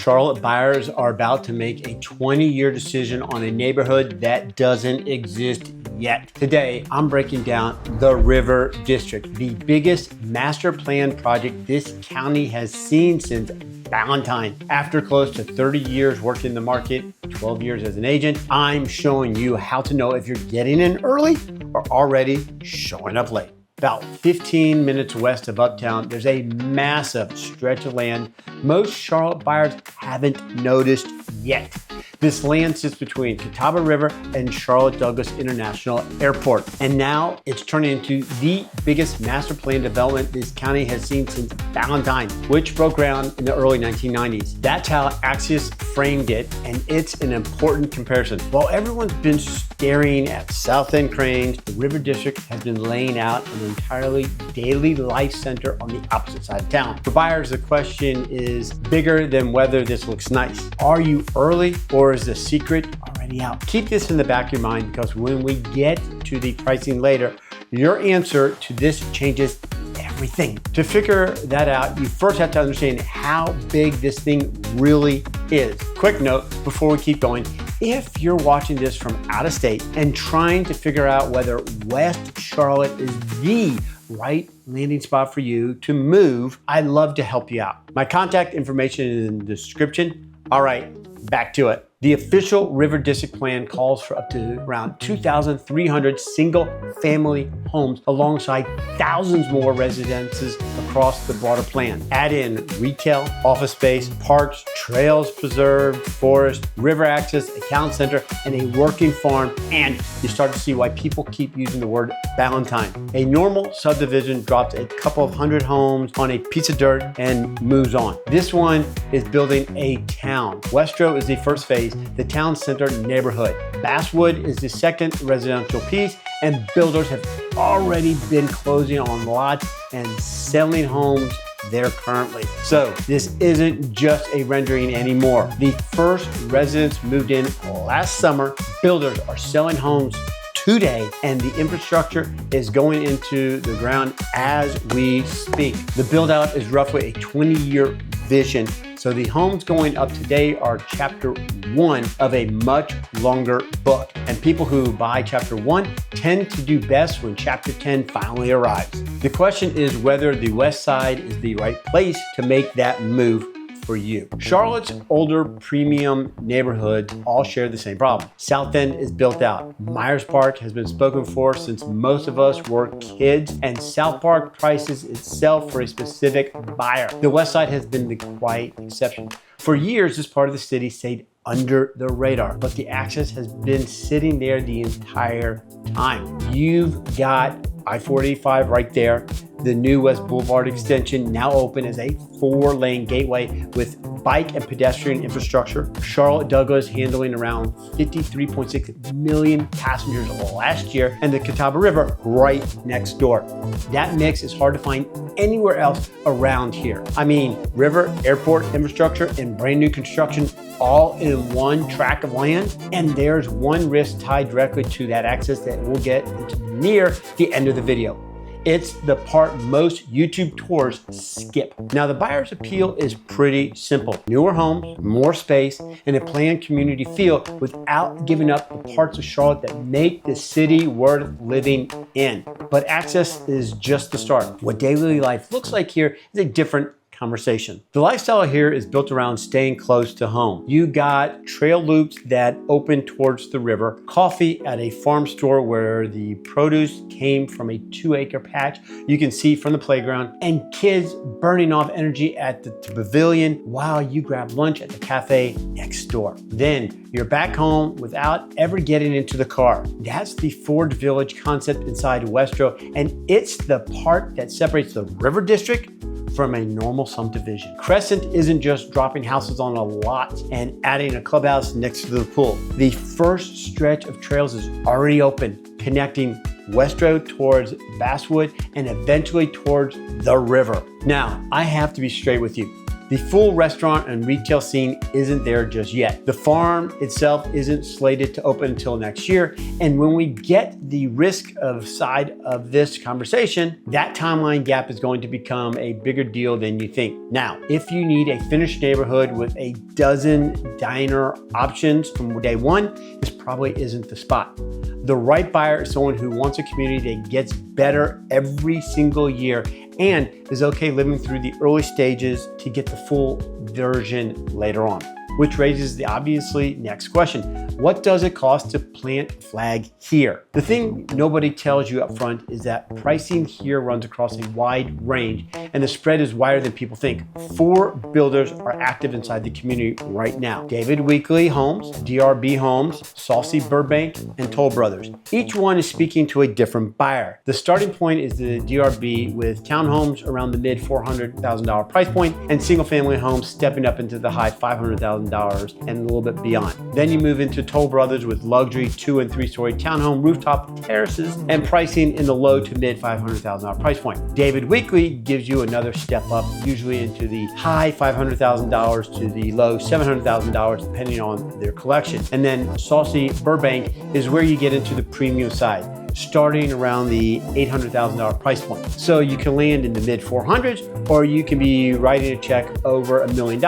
Charlotte buyers are about to make a 20-year decision on a neighborhood that doesn't exist yet. Today, I'm breaking down the River District, the biggest master plan project this county has seen since Valentine. After close to 30 years working the market, 12 years as an agent, I'm showing you how to know if you're getting in early or already showing up late. About 15 minutes west of Uptown, there's a massive stretch of land most Charlotte buyers haven't noticed yet. This land sits between Catawba River and Charlotte Douglas International Airport. And now it's turning into the biggest master plan development this county has seen since Valentine, which broke ground in the early 1990s. That's how Axios framed it, and it's an important comparison. While everyone's been staring at South End cranes, the River District has been laying out an entirely daily life center on the opposite side of town. For buyers, the question is bigger than whether this looks nice. Are you early, or is the secret already out? Keep this in the back of your mind, because when we get to the pricing later, your answer to this changes everything. To figure that out, you first have to understand how big this thing really is. Quick note before we keep going, if you're watching this from out of state and trying to figure out whether West Charlotte is the right landing spot for you to move, I'd love to help you out. My contact information is in the description. All right, back to it. The official River District plan calls for up to around 2,300 single-family homes alongside thousands more residences across the broader plan. Add in retail, office space, parks, trails preserved, forest, river access, a town center, and a working farm, and you start to see why people keep using the word Valentine. A normal subdivision drops a couple of hundred homes on a piece of dirt and moves on. This one is building a town. Westro is the first phase, the town center neighborhood. Basswood is the second residential piece, and builders have already been closing on lots and selling homes there currently. So this isn't just a rendering anymore. The first residents moved in last summer. Builders are selling homes today, and the infrastructure is going into the ground as we speak. The build out is roughly a 20-year vision. So the homes going up today are chapter 1 of a much longer book. And people who buy chapter 1 tend to do best when chapter 10 finally arrives. The question is whether the West Side is the right place to make that move for you. Charlotte's older premium neighborhoods all share the same problem. South End is built out. Myers Park has been spoken for since most of us were kids, and South Park prices itself for a specific buyer. The West Side has been the quiet exception. For years, this part of the city stayed under the radar, but the access has been sitting there the entire time. You've got I-485 right there. The new West Boulevard extension now open as a 4-lane gateway with bike and pedestrian infrastructure. Charlotte Douglas handling around 53.6 million passengers last year, and the Catawba River right next door. That mix is hard to find anywhere else around here. I mean, river, airport infrastructure, and brand new construction all in one tract of land. And there's one risk tied directly to that access that we'll get into near the end of the video. It's the part most YouTube tours skip. Now, the buyer's appeal is pretty simple. Newer homes, more space, and a planned community feel without giving up the parts of Charlotte that make the city worth living in. But access is just the start. What daily life looks like here is a different conversation. The lifestyle here is built around staying close to home. You got trail loops that open towards the river, coffee at a farm store where the produce came from a 2-acre patch you can see from the playground, and kids burning off energy at the pavilion while you grab lunch at the cafe next door. Then you're back home without ever getting into the car. That's the Ford Village concept inside Westro, and it's the part that separates the River District from a normal subdivision. Crescent isn't just dropping houses on a lot and adding a clubhouse next to the pool. The first stretch of trails is already open, connecting Westro towards Basswood and eventually towards the river. Now, I have to be straight with you. The full restaurant and retail scene isn't there just yet. The farm itself isn't slated to open until next year. And when we get the risk of side of this conversation, that timeline gap is going to become a bigger deal than you think. Now, if you need a finished neighborhood with a dozen diner options from day one, this probably isn't the spot. The right buyer is someone who wants a community that gets better every single year and is okay living through the early stages to get the full version later on. Which raises the obviously next question. What does it cost to plant a flag here? The thing nobody tells you up front is that pricing here runs across a wide range and the spread is wider than people think. 4 builders are active inside the community right now. David Weekley Homes, DRB Homes, Saucy Burbank, and Toll Brothers. Each one is speaking to a different buyer. The starting point is the DRB with townhomes around the mid $400,000 price point and single family homes stepping up into the high $500,000 and a little bit beyond. Then you move into Toll Brothers with luxury 2- and 3-story townhome rooftop terraces and pricing in the low to mid $500,000 price point. David Weekley gives you another step up, usually into the high $500,000 to the low $700,000 depending on their collection. And then Saucy Burbank is where you get into the premium side, starting around the $800,000 price point. So you can land in the mid 400s, or you can be writing a check over $1 million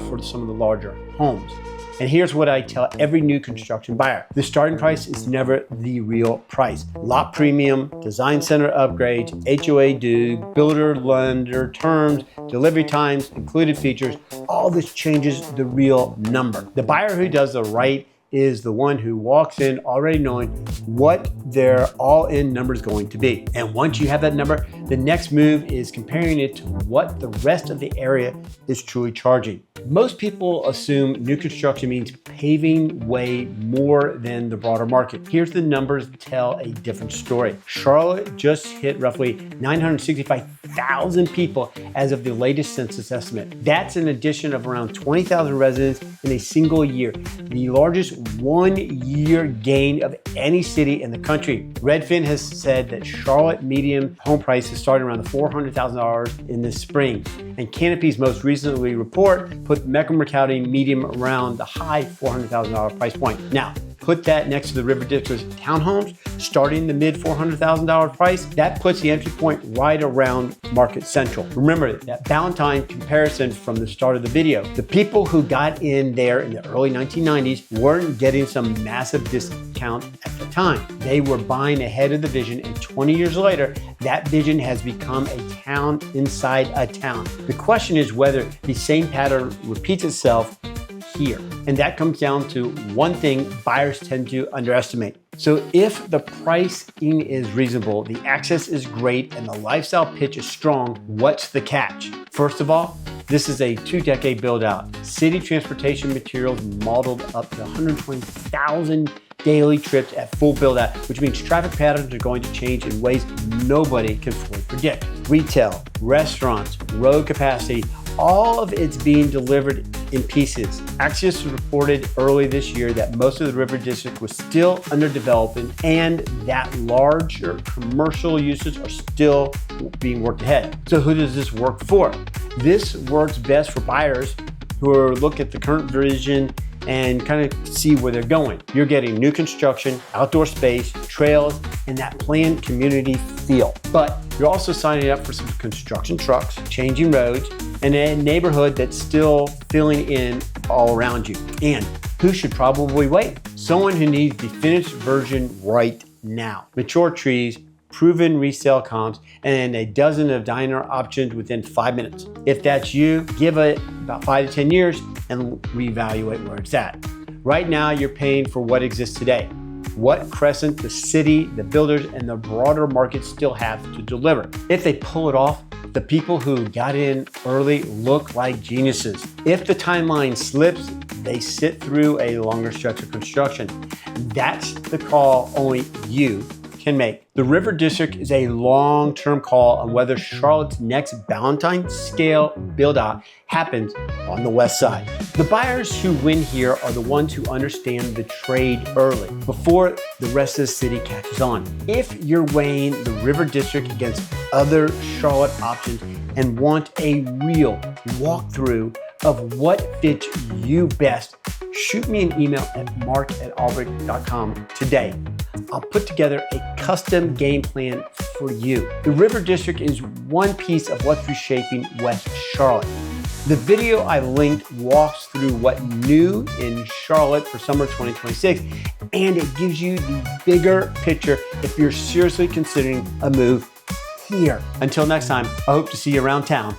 for some of the larger homes. And here's what I tell every new construction buyer. The starting price is never the real price. Lot premium, design center upgrades, HOA due, builder lender terms, delivery times, included features, all this changes the real number. The buyer who does the right is the one who walks in already knowing what their all-in number is going to be. And once you have that number, the next move is comparing it to what the rest of the area is truly charging. Most people assume new construction means paving way more than the broader market. Here's the numbers that tell a different story. Charlotte just hit roughly 965,000 people as of the latest census estimate. That's an addition of around 20,000 residents in a single year, the largest one-year gain of any city in the country. Redfin has said that Charlotte median home price is starting around the $400,000 in the spring. And Canopy's most recently report put Mecklenburg County median around the high $400,000 price point. Now, put that next to the River District townhomes, starting the mid $400,000 price, that puts the entry point right around Market Central. Remember that Valentine comparison from the start of the video. The people who got in there in the early 1990s weren't getting some massive discount at the time. They were buying ahead of the vision, and 20 years later, that vision has become a town inside a town. The question is whether the same pattern repeats itself here. And that comes down to one thing buyers tend to underestimate. So if the pricing is reasonable, the access is great, and the lifestyle pitch is strong, what's the catch? First of all, this is a 2-decade build out. City transportation materials modeled up to 120,000 daily trips at full build out, which means traffic patterns are going to change in ways nobody can fully predict. Retail, restaurants, road capacity, all of it's being delivered in pieces. Axios reported early this year that most of the River District was still under development and that larger commercial uses are still being worked ahead. So who does this work for? This works best for buyers who are look at the current vision and kind of see where they're going. You're getting new construction, outdoor space, trails, and that planned community feel. But you're also signing up for some construction trucks, changing roads, and a neighborhood that's still filling in all around you. And who should probably wait? Someone who needs the finished version right now. Mature trees, proven resale comps, and a dozen of diner options within 5 minutes. If that's you, give it about 5 to 10 years and reevaluate where it's at. Right now, you're paying for what exists today. What Crescent, the city, the builders, and the broader market still have to deliver. If they pull it off, the people who got in early look like geniuses. If the timeline slips, they sit through a longer stretch of construction. That's the call only you can make. The River District is a long-term call on whether Charlotte's next Valentine scale build-out happens on the west side. The buyers who win here are the ones who understand the trade early, before the rest of the city catches on. If you're weighing the River District against other Charlotte options and want a real walkthrough of what fits you best, shoot me an email at mark@albrecht.com today. I'll put together a custom game plan for you. The River District is one piece of what's reshaping West Charlotte. The video I linked walks through what new in Charlotte for summer 2026, and it gives you the bigger picture if you're seriously considering a move here. Until next time, I hope to see you around town.